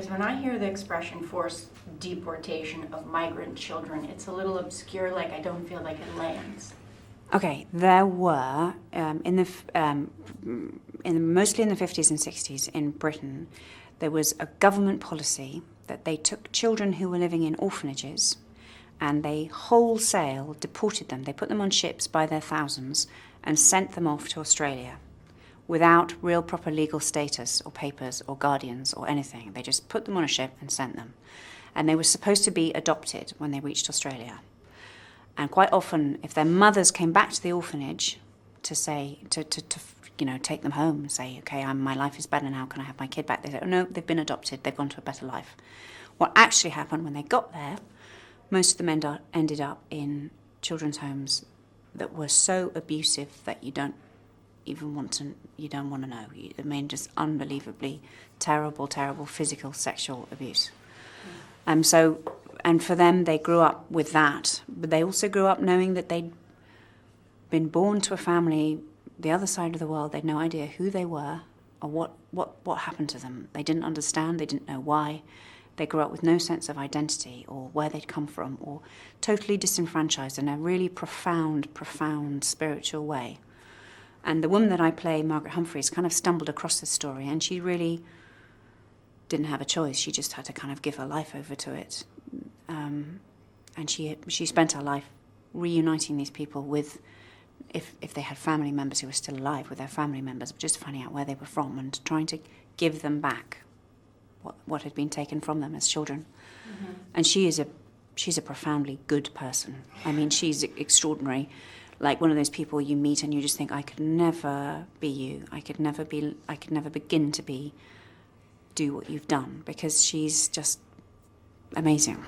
When I hear the expression forced deportation of migrant children, it's a little obscure, like I don't feel like it lands. Okay, there were, mostly in the 50s and 60s in Britain, there was a government policy that they took children who were living in orphanages and they wholesale deported them. They put them on ships by their thousands and sent them off to Australia without real proper legal status or papers or guardians or anything. They just put them on a ship and sent them. And they were supposed to be adopted when they reached Australia. And quite often, if their mothers came back to the orphanage to say, to take them home and say, okay, my life is better now, can I have my kid back? They said, oh no, they've been adopted, they've gone to a better life. What actually happened when they got there, most of them ended up in children's homes that were so abusive that you don't want to know. I mean, just unbelievably terrible physical, sexual abuse. And for them, they grew up with that, but they also grew up knowing that they'd been born to a family the other side of the world. They'd no idea who they were or what happened to them. They didn't understand, they didn't know why. They grew up with no sense of identity or where they'd come from, or totally disenfranchised in a really profound spiritual way. And the woman that I play, Margaret Humphreys, kind of stumbled across this story, and she really didn't have a choice. She just had to kind of give her life over to it. And she spent her life reuniting these people with, if they had family members who were still alive, with their family members, just finding out where they were from and trying to give them back what had been taken from them as children. Mm-hmm. And she's a profoundly good person. I mean, she's extraordinary. Like one of those people you meet and you just think, I could never be you. I could never begin to do what you've done, because she's just amazing.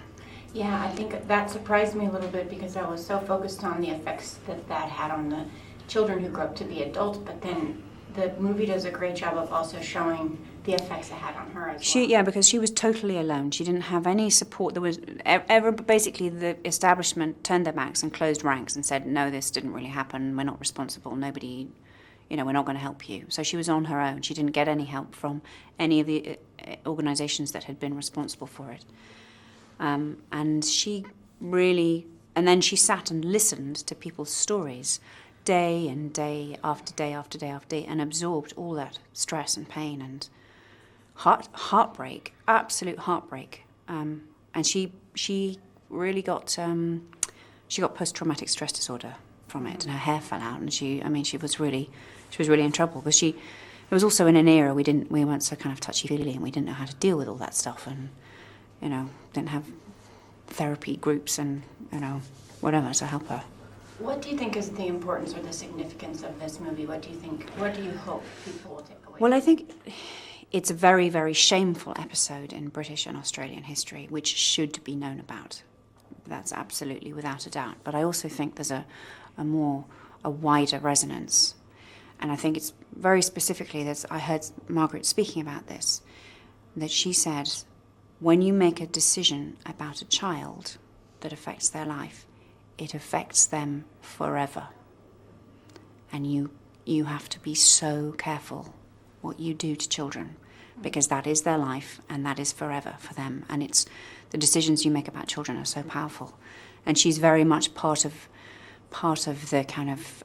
Yeah, I think that surprised me a little bit because I was so focused on the effects that had on the children who grew up to be adults, but then the movie does a great job of also showing the effects it had on her as well. Yeah, because she was totally alone. She didn't have any support. There was basically the establishment turned their backs and closed ranks and said, no, this didn't really happen. We're not responsible. Nobody, we're not going to help you. So she was on her own. She didn't get any help from any of the organizations that had been responsible for it. And she really, and then she sat and listened to people's stories day and day after day after day after day, and absorbed all that stress and pain and heartbreak, absolute heartbreak. And she really got post-traumatic stress disorder from it, and her hair fell out, and she was really in trouble, because it was also in an era we weren't so kind of touchy-feely, and we didn't know how to deal with all that stuff, and didn't have therapy groups and whatever to help her. What do you think is the importance or the significance of this movie? What do you hope people will take away? Well, I think it's a very, very shameful episode in British and Australian history, which should be known about. That's absolutely without a doubt. But I also think there's a wider resonance. And I think it's very specifically that I heard Margaret speaking about this, that she said, when you make a decision about a child that affects their life, it affects them forever. And you have to be so careful what you do to children, because that is their life and that is forever for them. And it's the decisions you make about children are so powerful. And she's very much part of the kind of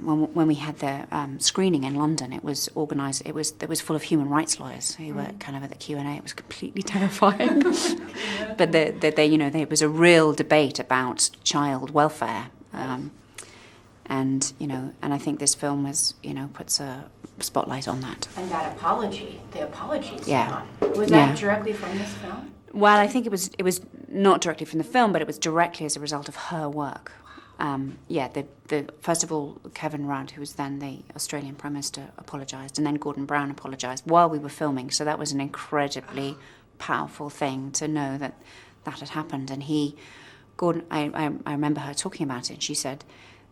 when we had the screening in London, it was organised. It was full of human rights lawyers who were kind of at the Q&A. It was completely terrifying, but there was a real debate about child welfare, and I think this film puts a spotlight on that. And that the apologies. Yeah. Was that directly from this film? Well, I think it was not directly from the film, but it was directly as a result of her work. First of all, Kevin Rudd, who was then the Australian Prime Minister, apologised, and then Gordon Brown apologised while we were filming. So that was an incredibly powerful thing to know that had happened. And Gordon, I remember her talking about it. She said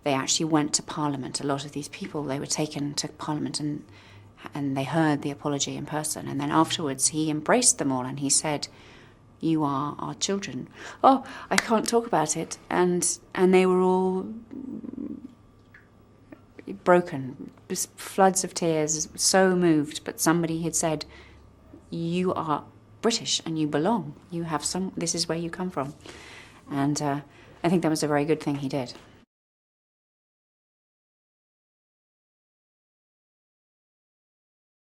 they actually went to Parliament. A lot of these people, they were taken to Parliament and they heard the apology in person. And then afterwards, he embraced them all and he said, "You are our children." Oh, I can't talk about it. And they were all broken, just floods of tears, so moved. But somebody had said, you are British and you belong. You have this is where you come from. And I think that was a very good thing he did.